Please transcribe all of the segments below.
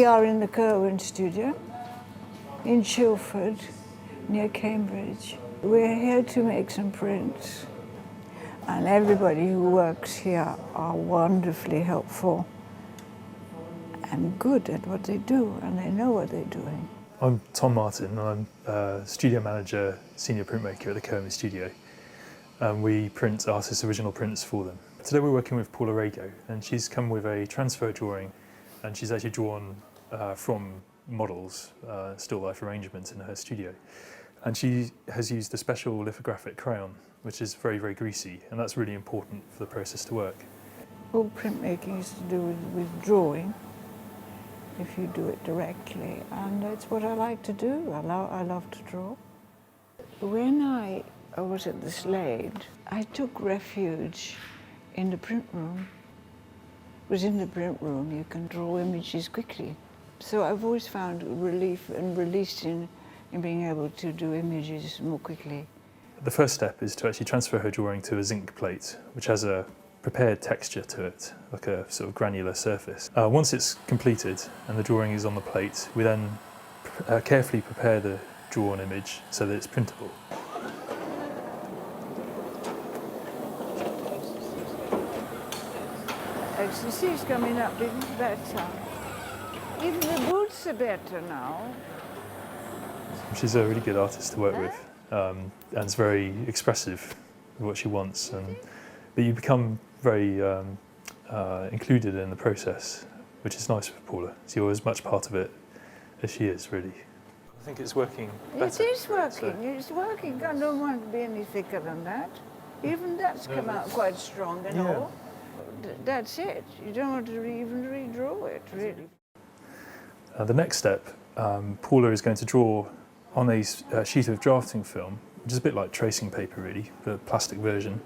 We are in the Curwen Studio in Chilford, near Cambridge. We're here to make some prints, and everybody who works here are wonderfully helpful and good at what they do, and they know what they're doing. I'm Tom Martin, and I'm Studio Manager, Senior Printmaker at the Curwen Studio. We print artists' original prints for them. Today we're working with Paula Rego, and she's come with a transfer drawing, and she's actually drawn from models, still life arrangements in her studio. And she has used a special lithographic crayon, which is very, very greasy, and that's really important for the process to work. All printmaking is to do with drawing, if you do it directly, and that's what I like to do. I love to draw. When I was at the Slade, I took refuge in the print room. Because in the print room you can draw images quickly. So I've always found relief and release in being able to do images more quickly. The first step is to actually transfer her drawing to a zinc plate, which has a prepared texture to it, like a sort of granular surface. Once it's completed and the drawing is on the plate, we then carefully prepare the drawn image so that it's printable. Ecstasy's coming up even better. Even the boots are better now. She's a really good artist to work with, and is very expressive of what she wants. But you become very included in the process, which is nice for Paula. So you're as much part of it as she is, really. I think it's working better. It is working, it's working. I don't want to be any thicker than that. Even that's come out quite strong and all. That's it. You don't want to even redraw it, really. The next step, Paula is going to draw on a sheet of drafting film, which is a bit like tracing paper, really, but a plastic version.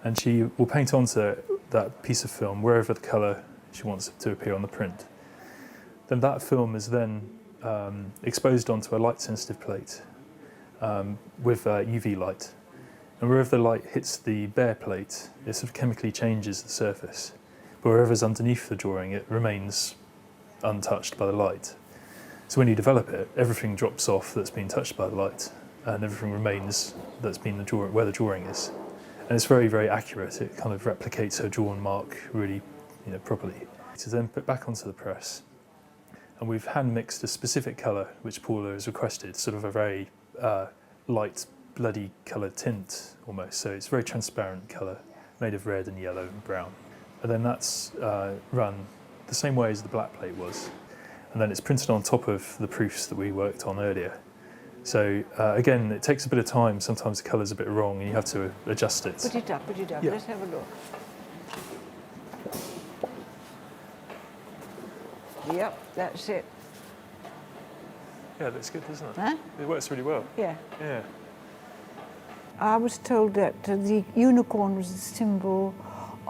And she will paint onto that piece of film wherever the colour she wants it to appear on the print. Then that film is then exposed onto a light-sensitive plate with UV light. And wherever the light hits the bare plate, it sort of chemically changes the surface. But wherever's underneath the drawing, it remains untouched by the light. So when you develop it, everything drops off that's been touched by the light, and everything remains that's been where the drawing is. And it's very, very accurate. It kind of replicates her drawn mark really, properly. So then put back onto the press, and we've hand mixed a specific colour which Paula has requested, sort of a very light, bloody coloured tint almost. So it's a very transparent colour, made of red and yellow and brown. And then that's run the same way as the black plate was. And then it's printed on top of the proofs that we worked on earlier. So again, it takes a bit of time. Sometimes the colour's a bit wrong and you have to adjust it. Put it up, Yeah. Let's have a look. Yep, that's it. Yeah, it looks good, doesn't it? Huh? It works really well. Yeah. Yeah. I was told that the unicorn was the symbol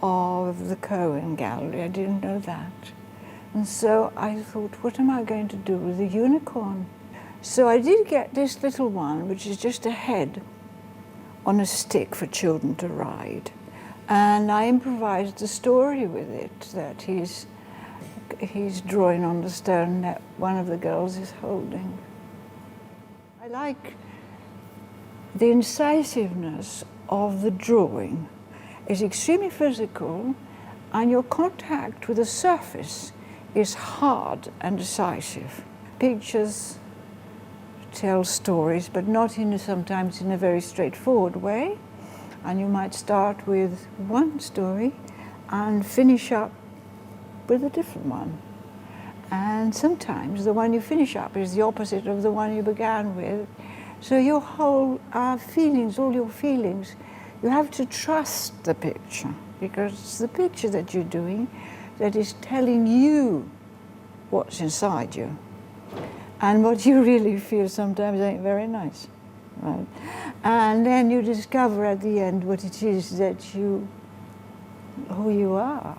of the Curwen Gallery. I didn't know that. And so I thought, what am I going to do with the unicorn? So I did get this little one, which is just a head on a stick for children to ride. And I improvised a story with it, that he's drawing on the stone that one of the girls is holding. I like the incisiveness of the drawing. It's extremely physical, and your contact with the surface is hard and decisive. Pictures tell stories, but not sometimes in a very straightforward way. And you might start with one story and finish up with a different one. And sometimes the one you finish up is the opposite of the one you began with. So your whole feelings, all your feelings, you have to trust the picture, because it's the picture that you're doing that is telling you what's inside you. And what you really feel sometimes ain't very nice. Right? And then you discover at the end what it is that who you are.